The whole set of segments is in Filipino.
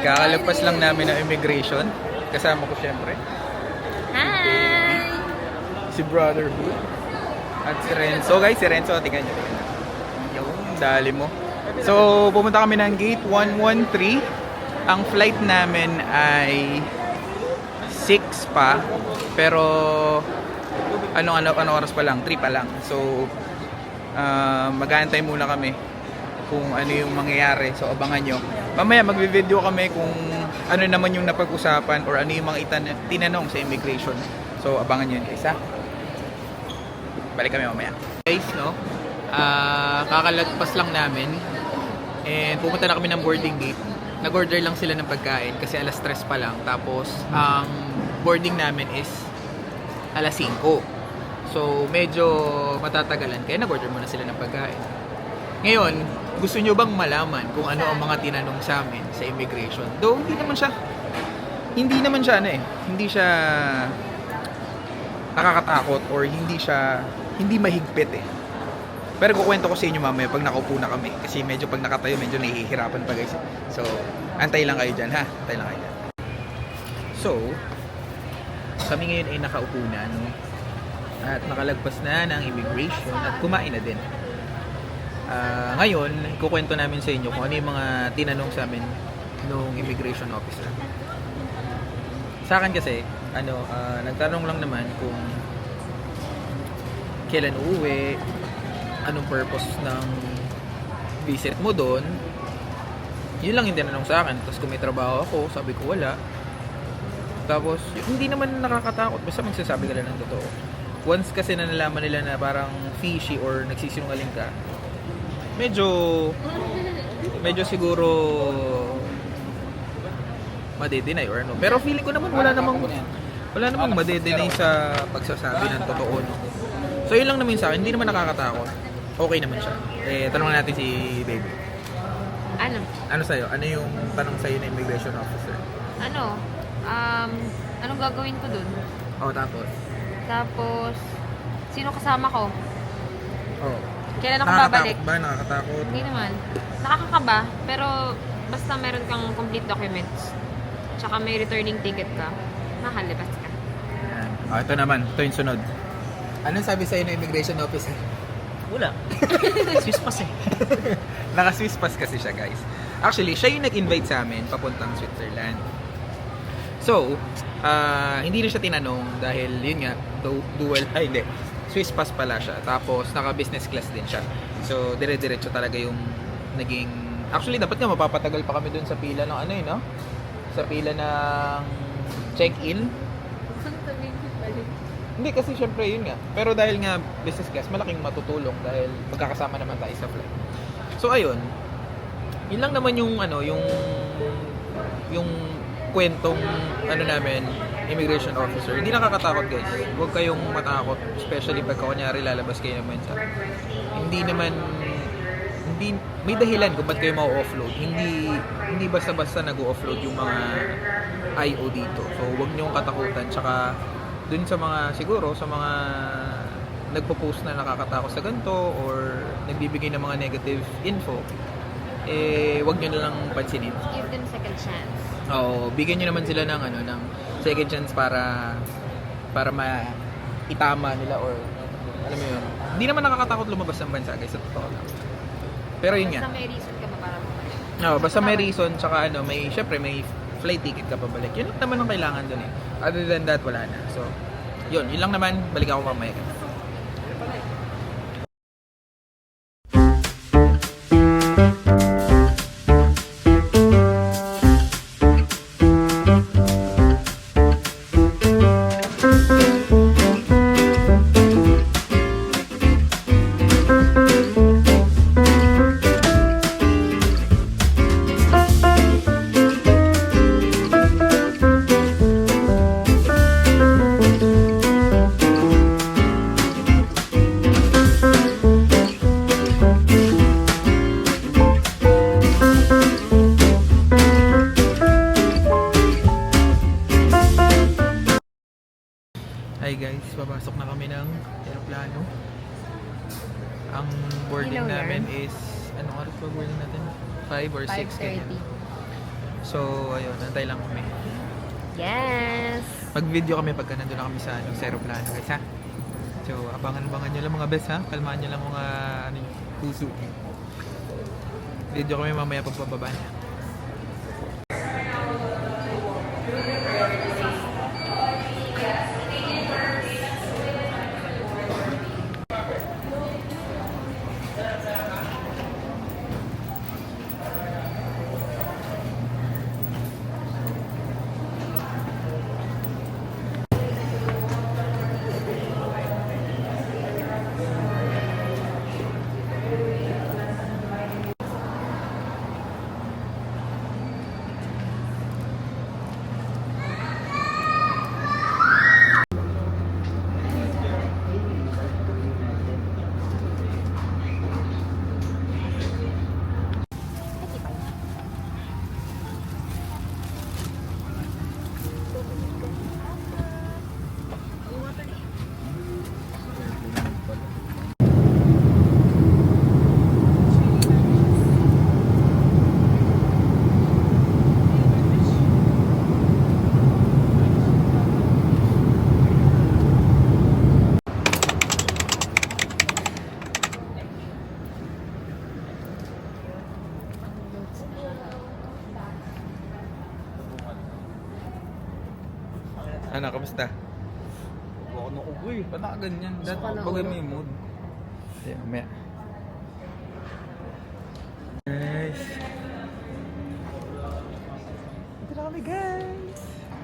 Kakalagpas lang namin ng immigration. Kasama ko syempre. Hi! Si Brotherhood. At si Renzo. Guys, si Renzo, tingnan nyo. Yung dali mo. So, pumunta kami ng gate 113. Ang flight namin ay 6 pa. Pero, ano oras pa lang? 3 pa lang. So, mag-aantay muna kami kung ano yung mangyayari. So, abangan nyo. Mamaya, magbe-video kami kung ano naman yung napag-usapan or ano yung mga tinanong sa immigration. So, abangan nyo guys, ha? Balik kami mamaya. Guys, no? Kakalagpas lang namin. And pumunta na kami ng boarding gate. Nag-order lang sila ng pagkain kasi alas 3 pa lang. Tapos, ang boarding namin is alas 5. So, medyo matatagalan. Kaya nag-order muna sila ng pagkain. Ngayon, gusto nyo bang malaman kung ano ang mga tinanong sa amin sa immigration? Though, hindi naman siya hindi siya nakakatakot or hindi mahigpit eh. Pero kukwento ko sa inyo mamaya pag nakaupo na kami. Kasi medyo pag nakatayo, medyo nahihirapan pa guys. So, antay lang kayo dyan ha. Antay lang kayo dyan. So, kami ngayon ay nakaupo na, no? At nakalagpas na ng immigration at kumain na din. Ngayon, kukwento namin sa inyo kung ano yung mga tinanong sa amin nung immigration officer. Sa akin kasi, nagtanong lang naman kung kailan uuwi, anong purpose ng visit mo doon. Yun lang yung tinanong sa akin. Tapos kung may trabaho ako, sabi ko wala. Tapos, hindi naman nakakatakot. Basta magsasabi ka lang ng totoo. Once kasi na nalaman nila na parang fishy or nagsisinungaling ka, medyo siguro madedeny or ano. Pero feeling ko naman wala namang madedeny sa pagsasabi ng totoo, no? So yun lang naman sa akin, hindi naman nakakatakot. Okay naman siya. Tanong natin si Baby. Ano sa'yo? Ano yung tanong sa'yo ng immigration officer? Anong gagawin ko dun? Tapos, sino kasama ko? Kailan ako babalik? Nakakatakot? Hindi naman. Nakakakaba, pero basta meron kang complete documents, tsaka may returning ticket ka, makalabas ka. Yan. Ito naman. Ito yung sunod. Anong sabi sa'yo ng immigration officer? Wala. Swiss pass eh. Naka-Swiss pass kasi siya, guys. Actually, siya yung nag-invite sa amin papuntang Switzerland. So, hindi na siya tinanong dahil yun nga, Swiss pass pala siya. Tapos, naka-business class din siya. So, dire-diretso talaga yung naging... Actually, dapat nga mapapatagal pa kami dun sa pila ng no? Sa pila ng check-in. Hindi, kasi syempre yun nga. Pero dahil nga business class, malaking matutulong dahil magkakasama naman tayo sa flight. So, ayun. Yun lang naman yung yung kwentong namin, immigration officer. Hindi nakakatakot guys. Huwag kayong matakot, especially pagka kunyari lalabas kayo naman sa may dahilan kung ba't kayo ma-offload. Hindi basta-basta nag-offload yung mga IO dito. So huwag niyong katakutan. Tsaka dun sa mga nagpo-post na nakakatakot sa ganito or nagbibigay ng mga negative info, huwag niyo na lang pansinin. Give them second chance. Oo, bigyan niyo naman sila ng second chance para itama nila or alam mo yun. Hindi naman nakakatakot lumabas ng bansa guys, sa totoo lang. Pero yun nga. Basta may reason ka ba para bumalik? Oo, basta may reason, tsaka syempre may flight ticket ka pabalik. Yun lang naman ang kailangan dun eh. Other than that, wala na. So, yun lang naman. Balik ako mamaya. 5 or 6. 5:30. So, ayun, antay lang kami. Yes! Mag-video kami pagka nandun na kami sa aeroplano guys ha. So, abangan-abangan nyo lang mga best ha. Kalmahan nyo lang mga puso. Video kami mamaya pagbababa niya. Ano, kamusta? Huwag na ugoy. Ba't nakaganyan? Dati bagay mo yung mood. Ayan, mamaya. Guys. Ito na kami guys.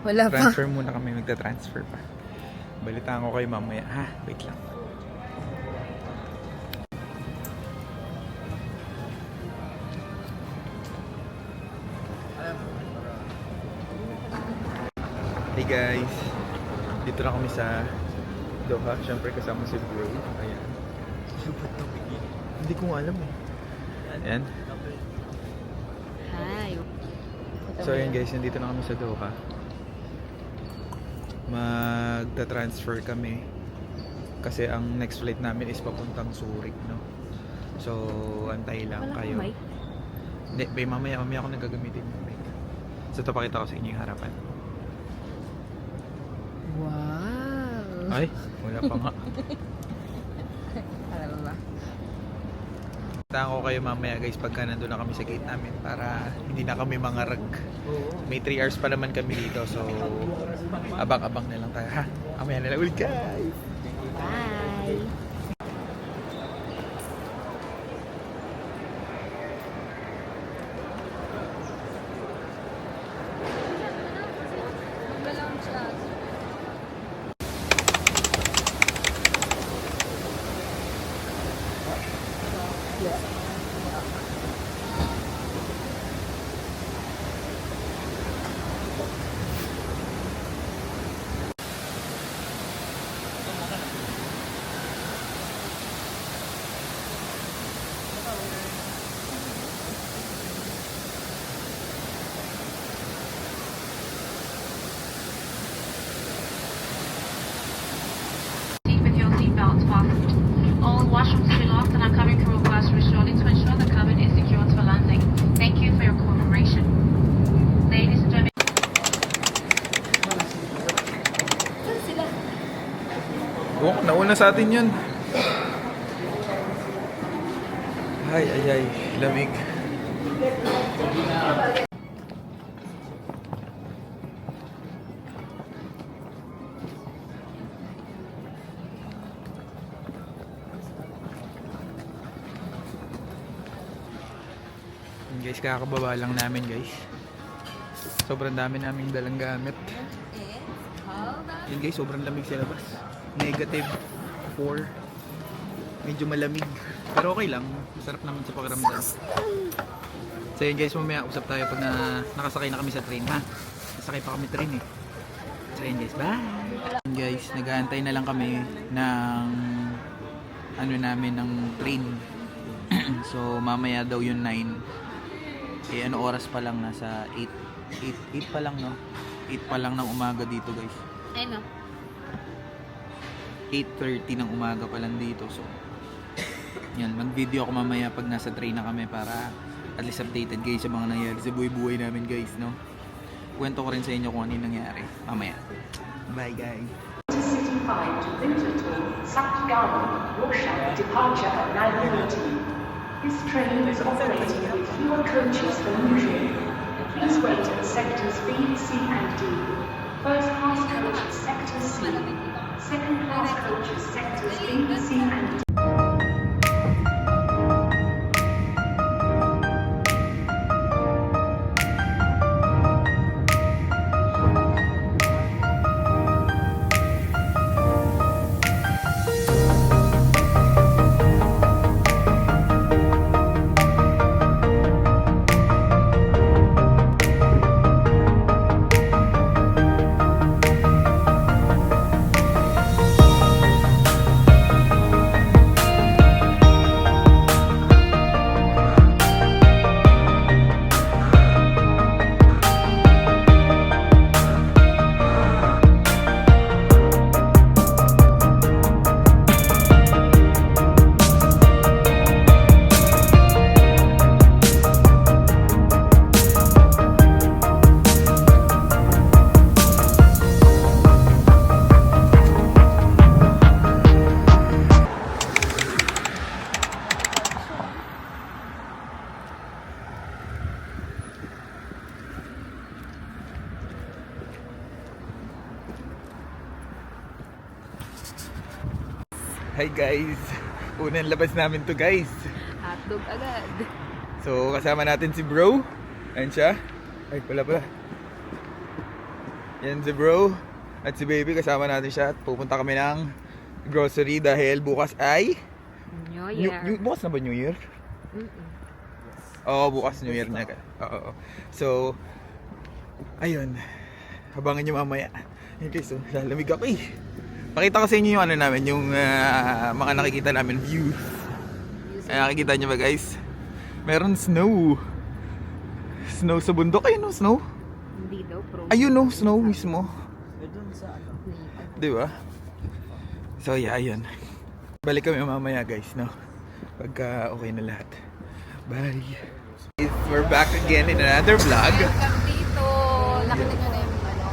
Wala pa. Transfer muna kami. Magta-transfer pa. Balitaan ko kayo mamaya. Ha? Wait lang. Hey guys, dito na kami sa Doha. Siyempre kasama si Bro. Ayan. Hindi ko nga alam eh. Ayan. Hi. So ayan guys, nandito na kami sa Doha. Magta-transfer kami. Kasi ang next flight namin is papuntang Zurich, no? So, antay lang Wala kayo. kang mic? Hindi, mamaya ako nagagamitin yung mic. So, ito pakita ko sa inyo yung harapan. Wow! Ay, wala pa nga. Alam mo ba? Puntahan ko kayo mamaya guys pagka nandun na kami sa gate namin para hindi na kami mangarag. May 3 hours pa naman kami dito, so abang-abang na lang tayo ha. Mamaya na lang ulit guys! Bye! With your seatbelt fastened. All washrooms will be locked and are coming through request resurely to ensure the cabin is secured for landing. Thank you for your cooperation. Ladies and gentlemen. Oh, nauna sa atin yun. Ay, lamig. Yun guys, kakababa lang namin guys. Sobrang dami naming dalang gamit. Yun guys, sobrang lamig sa labas. Negative 4. Medyo malamig. Pero okay lang. Masarap naman sa pakiramdam. So yun guys, mamaya usap tayo pag nakasakay na kami sa train ha. Nasakay pa kami train eh. So yun guys, bye! Yun guys, nag-aantay na lang kami ng ano namin, ng train. So mamaya daw yung 9. Eh ano oras pa lang, nasa 8 pa lang no? 8 pa lang ng umaga dito guys. Ayun no? 8:30 ng umaga pa lang dito. So yan, mag-video ako mamaya pag nasa train na kami para at least updated kayo sa mga nangyari sa buhay-buhay namin guys, no? Kwento ko rin sa inyo kung ano yung nangyari mamaya. Bye guys! City 5 to Winterthur, St. Gallen, Warsaw, departure at 9:30. This train is operating with fewer coaches than usual. Please wait at sectors B, C and D. First class coaches sector C. Second class coaches sectors B, C and D. Hi guys! Unang labas namin to guys. Hotdog agad. So kasama natin si bro. Ayan siya. Ay pala. Yan si bro. At si baby kasama natin siya. At pupunta kami ng grocery dahil bukas ay... New Year. bukas na ba New Year? Oo, bukas New Year na. Oo. So, ayun. Abangan nyo mamaya. Yan guys, so, lalamig ako eh. Pakita ko sa inyo yung ano namin, yung mga nakikita namin views. Ay, nakikita nyo ba guys? Meron snow. Snow sa bundok. Ayun no, snow. Hindi daw, pro. Ayun no, snow mismo. Doon sa ano. Di ba? So yeah, ayun. Balik kami mamaya guys, no? Pagka okay na lahat. Bye! We're back again in another vlog. Welcome dito. Nakita nyo na yung ano.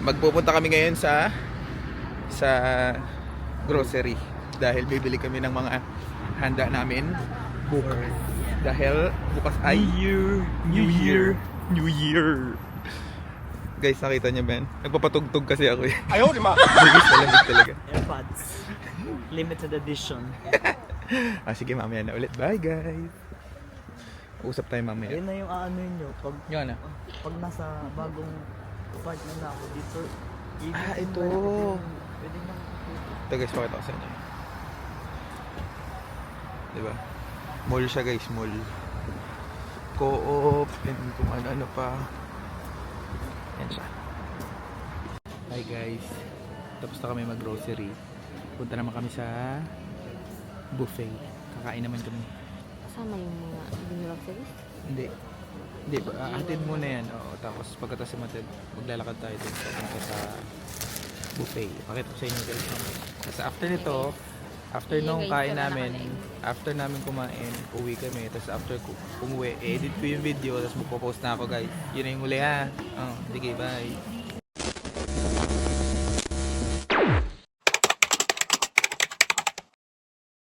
Magpupunta kami ngayon sa grocery dahil bibili kami ng mga handa namin bukas. Dahil bukas ay New Year. Guys, nakita niyo ba yan? Nagpapatugtog kasi ako eh. Ayaw, di ma! Guys, malamig talaga. AirPods. Limited edition. Sige, mamaya na ulit. Bye guys! Usap tayo mamaya. Ayun na yung ano nyo. Yun na. Pag nasa bagong apartment na ako dito. Ito. Pwede na. Ito guys, pakita ko sa inyo. Diba? Mall siya guys, mall. Co-op, and kung ano-ano pa. Yan siya. Hi guys. Tapos na kami mag-grocery. Punta naman kami sa buffet. Kakain naman kami. Kasama yung mga groceries. Hindi. Hindi, hatid muna yan. Oo, tapos pagkatapos matid, maglalakad tayo dun sa buffet. Pakita ko sa inyo guys. Tapos after nito, after nung kain namin, after namin kumain, uwi kami. Tapos after umuwi, edit ko yung video, tapos magpo-post na ako guys. Yun na yung huli ha. Sige, bye.